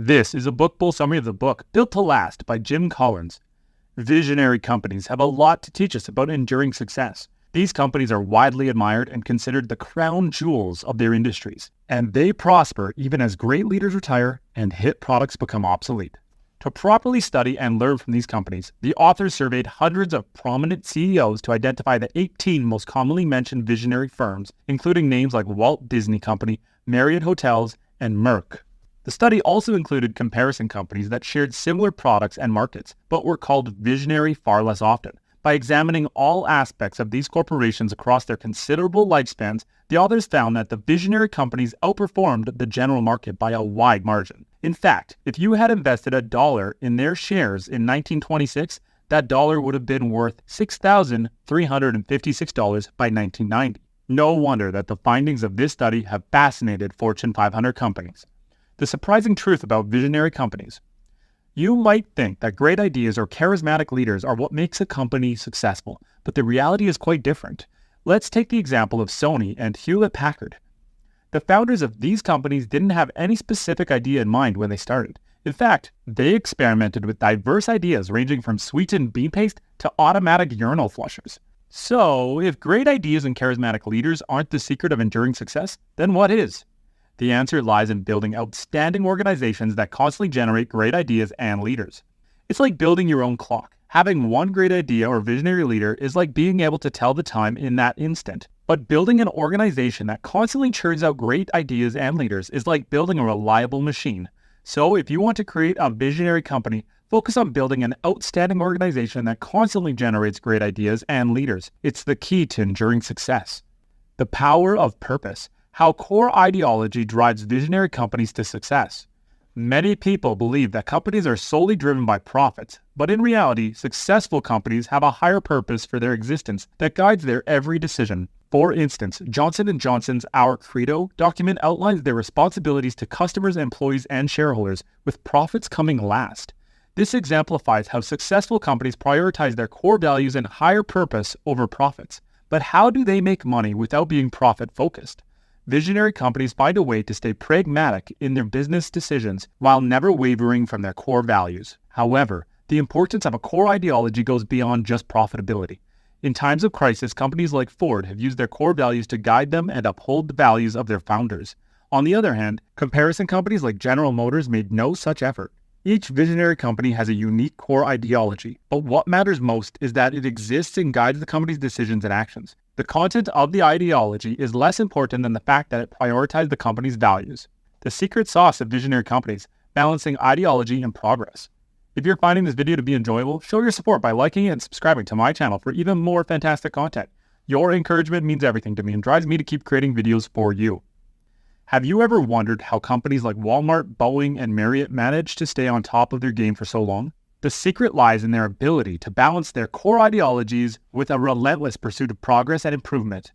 This is a bookable summary of the book Built to Last by Jim Collins. Visionary companies have a lot to teach us about enduring success. These companies are widely admired and considered the crown jewels of their industries, and they prosper even as great leaders retire and hit products become obsolete. To properly study and learn from these companies, the authors surveyed hundreds of prominent CEOs to identify the 18 most commonly mentioned visionary firms, including names like Walt Disney Company, Marriott Hotels, and Merck. The study also included comparison companies that shared similar products and markets, but were called visionary far less often. By examining all aspects of these corporations across their considerable lifespans, the authors found that the visionary companies outperformed the general market by a wide margin. In fact, if you had invested $1 in their shares in 1926, that dollar would have been worth $6,356 by 1990. No wonder that the findings of this study have fascinated Fortune 500 companies. The surprising truth about visionary companies. You might think that great ideas or charismatic leaders are what makes a company successful, but the reality is quite different. Let's take the example of Sony and Hewlett-Packard. The founders of these companies didn't have any specific idea in mind when they started. In fact, they experimented with diverse ideas ranging from sweetened bean paste to automatic urinal flushers. So, if great ideas and charismatic leaders aren't the secret of enduring success, then what is? The answer lies in building outstanding organizations that constantly generate great ideas and leaders. It's like building your own clock. Having one great idea or visionary leader is like being able to tell the time in that instant. But building an organization that constantly churns out great ideas and leaders is like building a reliable machine. So if you want to create a visionary company, focus on building an outstanding organization that constantly generates great ideas and leaders. It's the key to enduring success. The power of purpose. How core ideology drives visionary companies to success. Many people believe that companies are solely driven by profits, but in reality, successful companies have a higher purpose for their existence that guides their every decision. For instance, Johnson & Johnson's Our Credo document outlines their responsibilities to customers, employees, and shareholders, with profits coming last. This exemplifies how successful companies prioritize their core values and higher purpose over profits. But how do they make money without being profit-focused? Visionary companies find a way to stay pragmatic in their business decisions while never wavering from their core values. However, the importance of a core ideology goes beyond just profitability. In times of crisis, companies like Ford have used their core values to guide them and uphold the values of their founders. On the other hand, comparison companies like General Motors made no such effort. Each visionary company has a unique core ideology, but what matters most is that it exists and guides the company's decisions and actions. The content of the ideology is less important than the fact that it prioritizes the company's values. The secret sauce of visionary companies, balancing ideology and progress. If you're finding this video to be enjoyable, show your support by liking and subscribing to my channel for even more fantastic content. Your encouragement means everything to me and drives me to keep creating videos for you. Have you ever wondered how companies like Walmart, Boeing, and Marriott manage to stay on top of their game for so long? The secret lies in their ability to balance their core ideologies with a relentless pursuit of progress and improvement.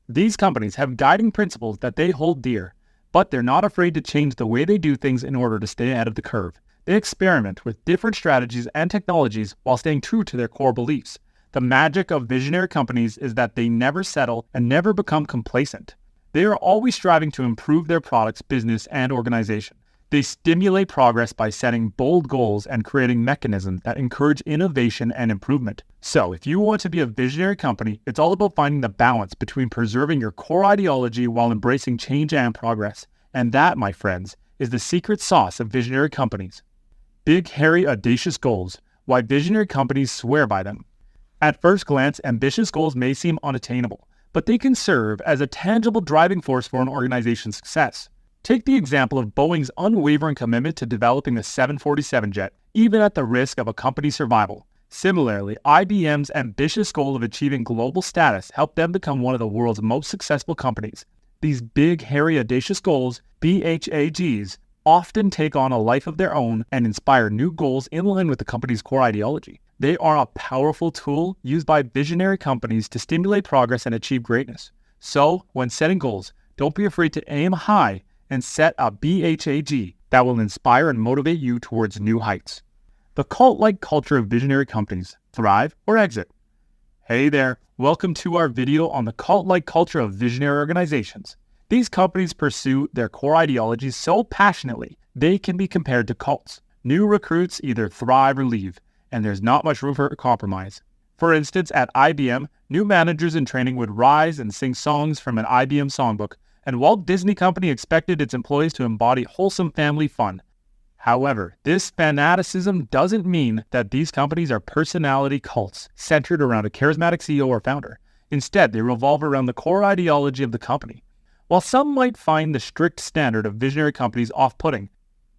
These companies have guiding principles that they hold dear, but they're not afraid to change the way they do things in order to stay ahead of the curve. They experiment with different strategies and technologies while staying true to their core beliefs. The magic of visionary companies is that they never settle and never become complacent. They are always striving to improve their products, business, and organization. They stimulate progress by setting bold goals and creating mechanisms that encourage innovation and improvement. So, if you want to be a visionary company, it's all about finding the balance between preserving your core ideology while embracing change and progress. And that, my friends, is the secret sauce of visionary companies. Big, hairy, audacious goals. Why visionary companies swear by them. At first glance, ambitious goals may seem unattainable, but they can serve as a tangible driving force for an organization's success. Take the example of Boeing's unwavering commitment to developing the 747 jet, even at the risk of a company's survival. Similarly, IBM's ambitious goal of achieving global status helped them become one of the world's most successful companies. These big, hairy, audacious goals, BHAGs, often take on a life of their own and inspire new goals in line with the company's core ideology. They are a powerful tool used by visionary companies to stimulate progress and achieve greatness. So, when setting goals, don't be afraid to aim high and set a BHAG that will inspire and motivate you towards new heights. The cult-like culture of visionary companies, thrive or exit. Hey there, welcome to our video on the cult-like culture of visionary organizations. These companies pursue their core ideologies so passionately they can be compared to cults. New recruits either thrive or leave, and there's not much room for compromise. For instance, at IBM, new managers in training would rise and sing songs from an IBM songbook, and Walt Disney Company expected its employees to embody wholesome family fun. However, this fanaticism doesn't mean that these companies are personality cults centered around a charismatic CEO or founder. Instead, they revolve around the core ideology of the company. While some might find the strict standard of visionary companies off-putting,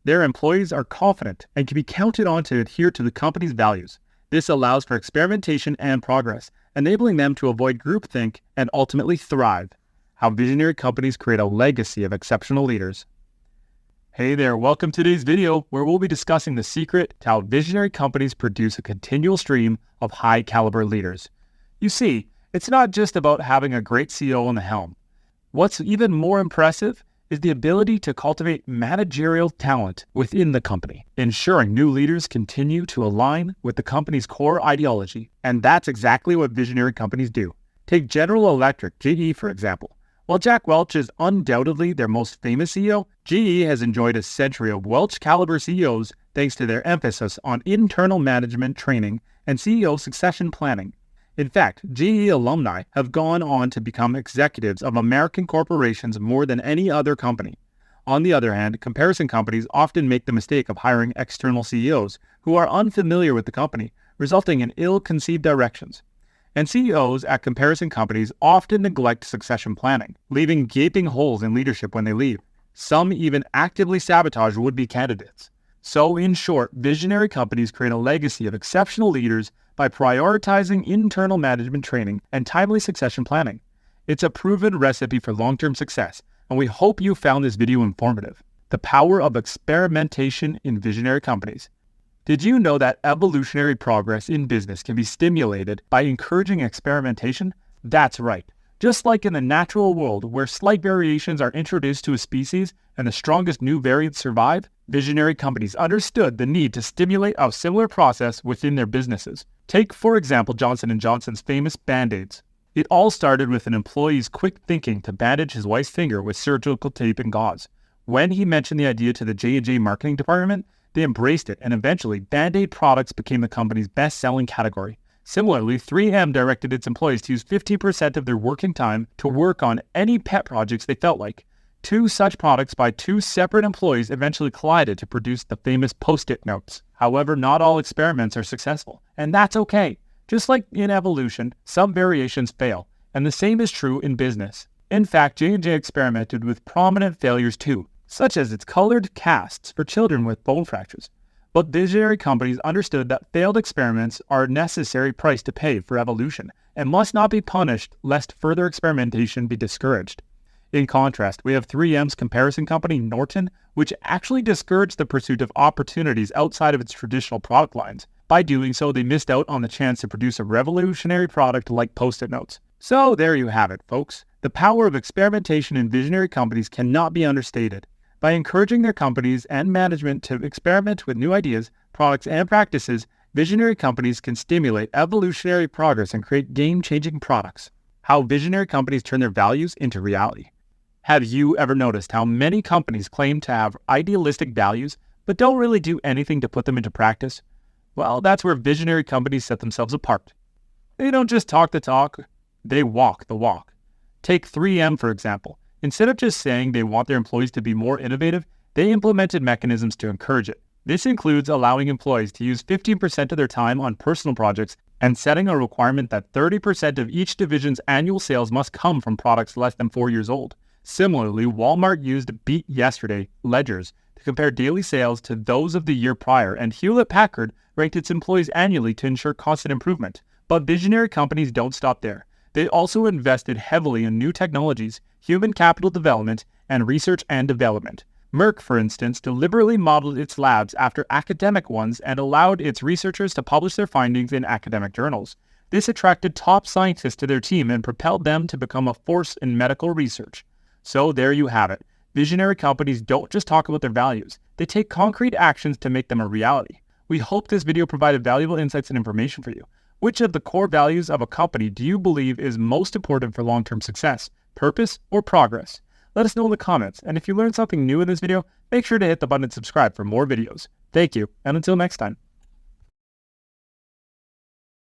their employees are confident and can be counted on to adhere to the company's values. This allows for experimentation and progress, enabling them to avoid groupthink and ultimately thrive. How visionary companies create a legacy of exceptional leaders. Hey there, welcome to today's video where we'll be discussing the secret to how visionary companies produce a continual stream of high-caliber leaders. You see, it's not just about having a great CEO on the helm. What's even more impressive is the ability to cultivate managerial talent within the company, ensuring new leaders continue to align with the company's core ideology. And that's exactly what visionary companies do. Take General Electric, GE, for example. While Jack Welch is undoubtedly their most famous CEO, GE has enjoyed a century of Welch-caliber CEOs thanks to their emphasis on internal management training and CEO succession planning. In fact, GE alumni have gone on to become executives of American corporations more than any other company. On the other hand, comparison companies often make the mistake of hiring external CEOs who are unfamiliar with the company, resulting in ill-conceived directions. And CEOs at comparison companies often neglect succession planning, leaving gaping holes in leadership when they leave. Some even actively sabotage would-be candidates. So in short, visionary companies create a legacy of exceptional leaders by prioritizing internal management training and timely succession planning. It's a proven recipe for long-term success, and we hope you found this video informative. The power of experimentation in visionary companies. Did you know that evolutionary progress in business can be stimulated by encouraging experimentation? That's right. Just like in the natural world where slight variations are introduced to a species and the strongest new variants survive, visionary companies understood the need to stimulate a similar process within their businesses. Take, for example, Johnson & Johnson's famous Band-Aids. It all started with an employee's quick thinking to bandage his wife's finger with surgical tape and gauze. When he mentioned the idea to the J&J marketing department, they embraced it, and eventually Band-Aid products became the company's best-selling category. Similarly, 3M directed its employees to use 15% of their working time to work on any pet projects they felt like. Two such products by two separate employees eventually collided to produce the famous Post-it notes. However, not all experiments are successful, and that's okay. Just like in evolution, some variations fail, and the same is true in business. In fact, J&J experimented with prominent failures too, such as its colored casts for children with bone fractures. But visionary companies understood that failed experiments are a necessary price to pay for evolution and must not be punished lest further experimentation be discouraged. In contrast, we have 3M's comparison company Norton, which actually discouraged the pursuit of opportunities outside of its traditional product lines. By doing so, they missed out on the chance to produce a revolutionary product like Post-it notes. So there you have it, folks. The power of experimentation in visionary companies cannot be understated. By encouraging their companies and management to experiment with new ideas, products, and practices, visionary companies can stimulate evolutionary progress and create game-changing products. How visionary companies turn their values into reality. Have you ever noticed how many companies claim to have idealistic values, but don't really do anything to put them into practice? Well, that's where visionary companies set themselves apart. They don't just talk the talk, they walk the walk. Take 3M, for example. Instead of just saying they want their employees to be more innovative, they implemented mechanisms to encourage it. This includes allowing employees to use 15% of their time on personal projects and setting a requirement that 30% of each division's annual sales must come from products less than 4 years old. Similarly, Walmart used Beat Yesterday ledgers to compare daily sales to those of the year prior, and Hewlett-Packard ranked its employees annually to ensure constant improvement. But visionary companies don't stop there. They also invested heavily in new technologies, human capital development, and research and development. Merck, for instance, deliberately modeled its labs after academic ones and allowed its researchers to publish their findings in academic journals. This attracted top scientists to their team and propelled them to become a force in medical research. So there you have it. Visionary companies don't just talk about their values. They take concrete actions to make them a reality. We hope this video provided valuable insights and information for you. Which of the core values of a company do you believe is most important for long-term success? Purpose or progress? Let us know in the comments, and if you learned something new in this video, make sure to hit the button and subscribe for more videos. Thank you, and until next time.